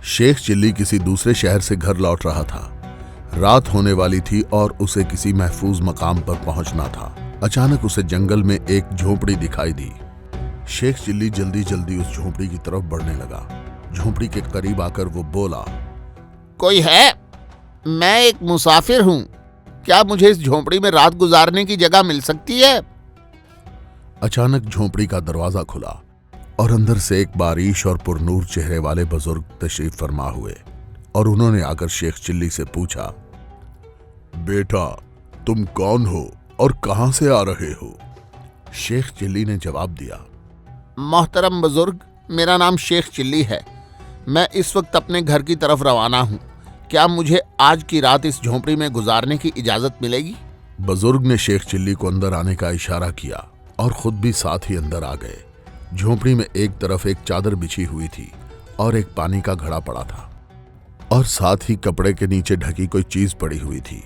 Sheikh chilli किसी दूसरे शहर से घर लौट रहा था। रात होने वाली थी और उसे किसी महफूज मकाम पर पहुंचना था। अचानक उसे जंगल में एक झोपड़ी दिखाई दी। शेख चिल्ली जल्दी जल्दी उस झोपड़ी की तरफ बढ़ने लगा। झोपड़ी के करीब आकर वो बोला, कोई है? मैं एक मुसाफिर हूं। क्या मुझे इस झोपड़ी में रात गुजारने की जगह मिल सकती है? अचानक झोपड़ी का दरवाजा खुला और अंदर से एक बारिश और पुरनूर चेहरे वाले बुजुर्ग तशरीफ फरमा हुए और उन्होंने आकर शेख चिल्ली से पूछा, बेटा, तुम कौन हो और कहां से आ रहे हो? शेख चिल्ली ने जवाब दिया, मोहतरम बुजुर्ग, मेरा नाम शेख चिल्ली है। मैं इस वक्त अपने घर की तरफ रवाना हूं। क्या मुझे आज की रात इस झोपड़ी में गुजारने की इजाजत मिलेगी? बुजुर्ग ने शेख चिल्ली को अंदर आने का इशारा किया और खुद भी साथ ही अंदर आ गए। झोपड़ी में एक तरफ एक चादर बिछी हुई थी और एक पानी का घड़ा पड़ा था और साथ ही कपड़े के नीचे ढकी कोई चीज पड़ी हुई थी।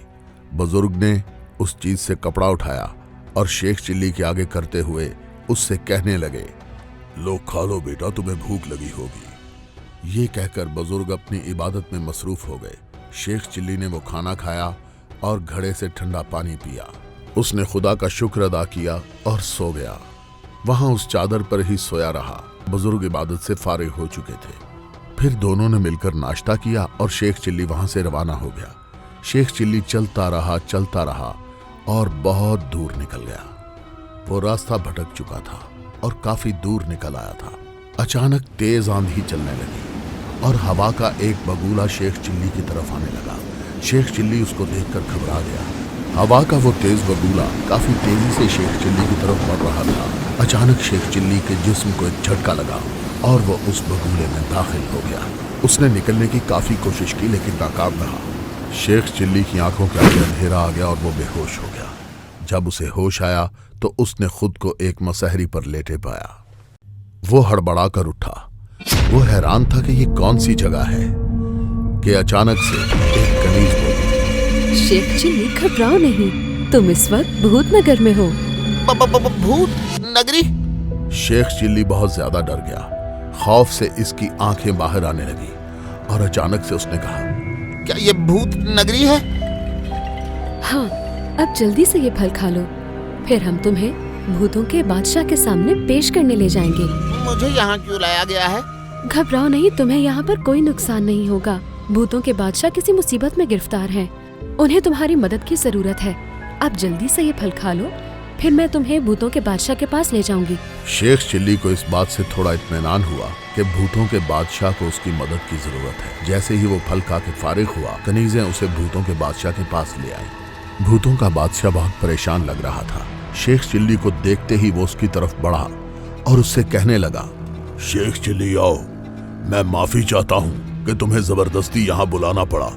बुजुर्ग ने उस चीज से कपड़ा उठाया और शेख चिल्ली के आगे करते हुए उससे कहने लगे, लो खा लो बेटा, तुम्हें भूख लगी होगी। ये कहकर बुजुर्ग अपनी इबादत में मसरूफ हो गए। शेख चिल्ली ने वो खाना खाया और घड़े से ठंडा पानी पिया। उसने खुदा का शुक्र अदा किया और सो गया। वहां उस चादर पर ही सोया रहा। बुजुर्ग इबादत से फारिग हो चुके थे। फिर दोनों ने मिलकर नाश्ता किया और शेख चिल्ली वहां से रवाना हो गया। शेख चिल्ली चलता रहा और बहुत दूर निकल गया। वो रास्ता भटक चुका था और काफी दूर निकल आया था। अचानक तेज आंधी चलने लगी और हवा का एक बगुला शेख चिल्ली की तरफ आने लगा। शेख चिल्ली उसको देखकर घबरा गया। हवा का वो तेज बगुला काफी तेजी से शेख चिल्ली की तरफ बढ़ रहा था। अचानक शेख चिल्ली के जिस्म को एक झटका लगा और वो उस बगुले में दाखिल हो गया। उसने निकलने की काफी कोशिश की लेकिन नाकाम रहा। शेख चिल्ली की आंखों के आगे अंधेरा आ गया और वो बेहोश हो गया। जब उसे होश आया तो उसने खुद को एक मसहरी पर लेटे पाया। वो हड़बड़ा कर उठा। वो हैरान था कि ये कौन सी जगह है कि अचानक से एक कनीज बोली, शेख चिल्ली, घबराओ नहीं, तुम इस वक्त भूत नगर में हो। भूत नगरी? शेख चिल्ली बहुत ज्यादा डर गया। खौफ से इसकी आंखें बाहर आने लगी और अचानक से उसने कहा, क्या ये भूत नगरी है? हाँ, अब जल्दी से ये फल खा लो, फिर हम तुम्हें भूतों के बादशाह के सामने पेश करने ले जाएंगे। मुझे यहाँ क्यों लाया गया है? घबराओ नहीं, तुम्हें यहाँ पर कोई नुकसान नहीं होगा। भूतों के बादशाह किसी मुसीबत में गिरफ्तार हैं। उन्हें तुम्हारी मदद की जरूरत है। अब जल्दी से ये फल खा लो, फिर मैं तुम्हें भूतों के बादशाह के पास ले जाऊंगी। शेख चिल्ली को इस बात से थोड़ा इत्मीनान हुआ कि भूतों के बादशाह को उसकी मदद की जरूरत है। जैसे ही वो फल खा के फारिग हुआ, कनीजें उसे भूतों के बादशाह के पास ले आई। भूतों का बादशाह बहुत परेशान लग रहा था। शेख चिल्ली को देखते ही वो उसकी तरफ बढ़ा और उससे कहने लगा, शेख चिल्ली आओ, मैं माफी चाहता हूँ कि तुम्हें जबरदस्ती यहाँ बुलाना पड़ा।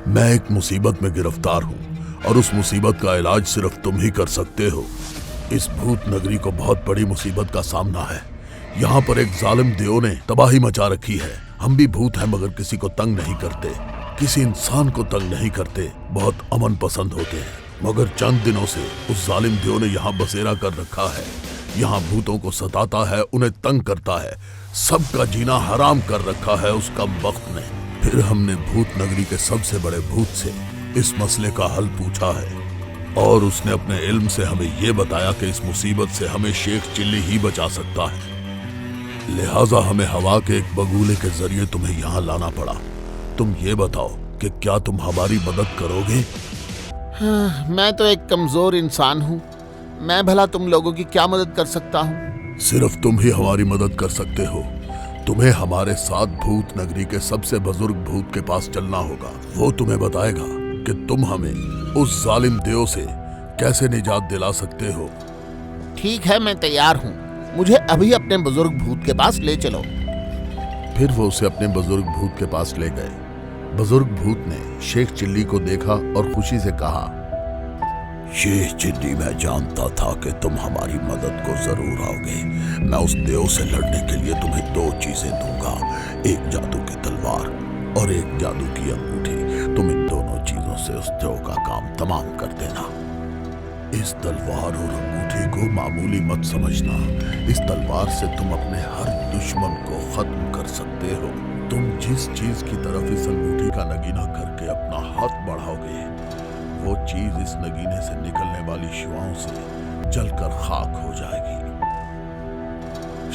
मैं एक मुसीबत में गिरफ्तार हूँ और उस मुसीबत का इलाज सिर्फ तुम ही कर सकते हो। इस भूत नगरी को बहुत बड़ी मुसीबत का सामना है। यहाँ पर एक जालिम देव ने तबाही मचा रखी है। हम भी भूत हैं मगर किसी को तंग नहीं करते, किसी इंसान को तंग नहीं करते, बहुत अमन पसंद होते हैं। मगर चंद दिनों से उस जालिम देव ने यहाँ बसेरा कर रखा है। यहाँ भूतों को सताता है, उन्हें तंग करता है, सबका जीना हराम कर रखा है उस कम वक्त ने। फिर हमने भूत नगरी के सबसे बड़े भूत से इस मसले का हल पूछा है और उसने अपने इल्म से हमें ये बताया कि इस मुसीबत से हमें शेख चिल्ली ही बचा सकता है। लिहाजा हमें हवा के एक बगुले के जरिए तुम्हें यहाँ लाना पड़ा। तुम ये बताओ कि क्या तुम हमारी मदद करोगे? हाँ, मैं तो एक कमजोर इंसान हूँ। मैं भला तुम लोगों की क्या मदद कर सकता हूँ? सिर्फ तुम ही हमारी मदद कर सकते हो। तुम्हें हमारे साथ भूत नगरी के सबसे बुजुर्ग भूत के पास चलना होगा। वो तुम्हें बताएगा कि तुम हमें उस जालिम देव से कैसे निजात दिला सकते हो। ठीक है, मैं तैयार हूँ। मुझे अभी अपने बुजुर्ग भूत के पास ले चलो। फिर वो उसे अपने बुजुर्ग भूत के पास ले गए। बुजुर्ग भूत ने शेख चिल्ली को देखा और खुशी से कहा, शेख चिल्ली, मैं जानता था कि तुम हमारी मदद को जरूर आओगे। मैं उस देव से लड़ने के लिए तुम्हें दो चीजें दूंगा, एक जादू की तलवार और एक जादू की अंगूठी। तुम इन दोनों चीजों से उस देव का काम तमाम कर देना। इस तलवार और अंगूठी को मामूली मत समझना। इस तलवार से तुम अपने हर दुश्मन को खत्म कर सकते हो। तुम जिस चीज की तरफ इस अंगूठी का नगीना करके अपना हाथ बढ़ाओगे, वो चीज इस नगीने से निकलने वाली शुआओं से जलकर खाक हो जाएगी।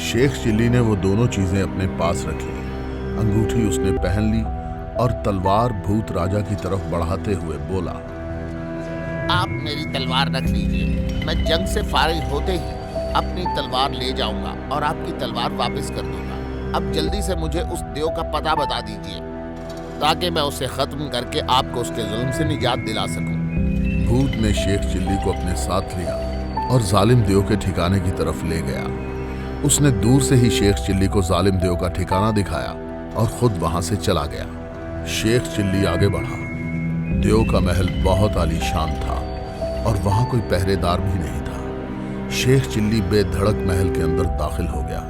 शेख चिल्ली ने वो दोनों चीजें अपने पास रख ली। अंगूठी उसने पहन ली और तलवार भूत राजा की तरफ बढ़ाते हुए बोला, आप मेरी तलवार रख लीजिए, मैं जंग से फारिग होते ही अपनी तलवार ले जाऊंगा और आपकी तलवार वापस कर दूंगा। अब जल्दी से मुझे उस देव का पता बता दीजिए ताकि मैं उसे खत्म करके आपको उसके जुल्म से निजात दिला सकूं। भूत ने शेख चिल्ली को अपने साथ लिया और जालिम देव के ठिकाने की तरफ ले गया। उसने दूर से ही शेख चिल्ली को जालिम देव का ठिकाना दिखाया और खुद वहां से चला गया। शेख चिल्ली आगे बढ़ा। देव का महल बहुत आलीशान था और वहां कोई पहरेदार भी नहीं था। शेख चिल्ली बेधड़क महल के अंदर दाखिल हो गया।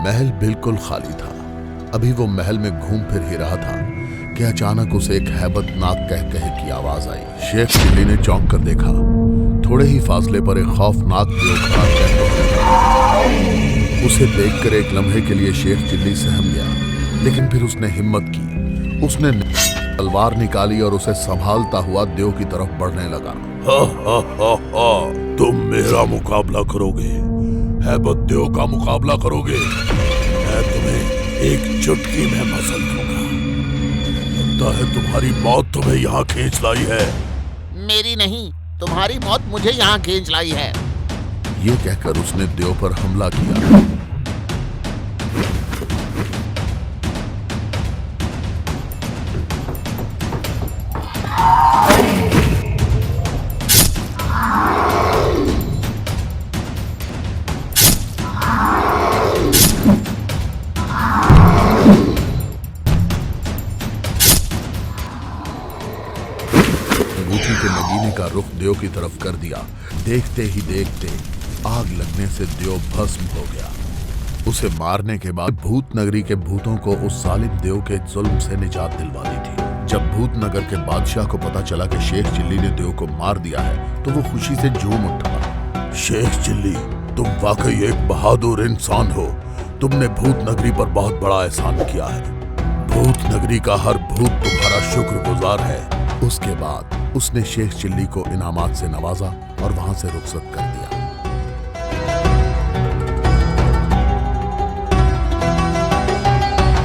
महल बिल्कुल खाली था। अभी वो महल में घूम फिर ही रहा था कि अचानक उसे एक हैबतनाक कहकहे की आवाज आई। शेख चिल्ली ने चौंक कर देखा। थोड़े ही फासले पर एक खौफनाक देव खड़ा कहकहा था। उसे देखकर एक लम्हे के लिए शेख चिल्ली सहम गया, लेकिन फिर उसने हिम्मत की। उसने तलवार निकाली और उसे संभालता हुआ देव की तरफ बढ़ने लगा। हा, तुम मेरा मुकाबला करोगे, हैबत देव का मुकाबला करोगे। मैं तुम्हें एक चुटकी में मसल दूंगा। लगता है तुम्हारी मौत तुम्हें यहाँ खींच लाई है। मेरी नहीं, तुम्हारी मौत मुझे यहाँ खींच लाई है। ये कहकर उसने देव पर हमला किया। अंगूठी के नगीने का रुख देव की तरफ कर दिया। देखते ही देखते आग लगने से देव भस्म हो गया। उसे मारने के बाद भूत नगरी के भूतों को उस जालिम देव के जुल्म से निजात दिलवानी थी। जब भूत नगर के बादशाह को पता चला कि शेख चिल्ली ने देव को मार दिया है तो वो खुशी से झूम उठा। शेख चिल्ली, तुम वाकई एक बहादुर इंसान हो। तुमने भूत नगरी पर बहुत बड़ा एहसान किया है। भूत नगरी का हर भूत तुम्हारा शुक्रगुजार है। उसके बाद उसने शेख चिल्ली को इनामात से नवाजा और वहां से रुखसत कर दिया।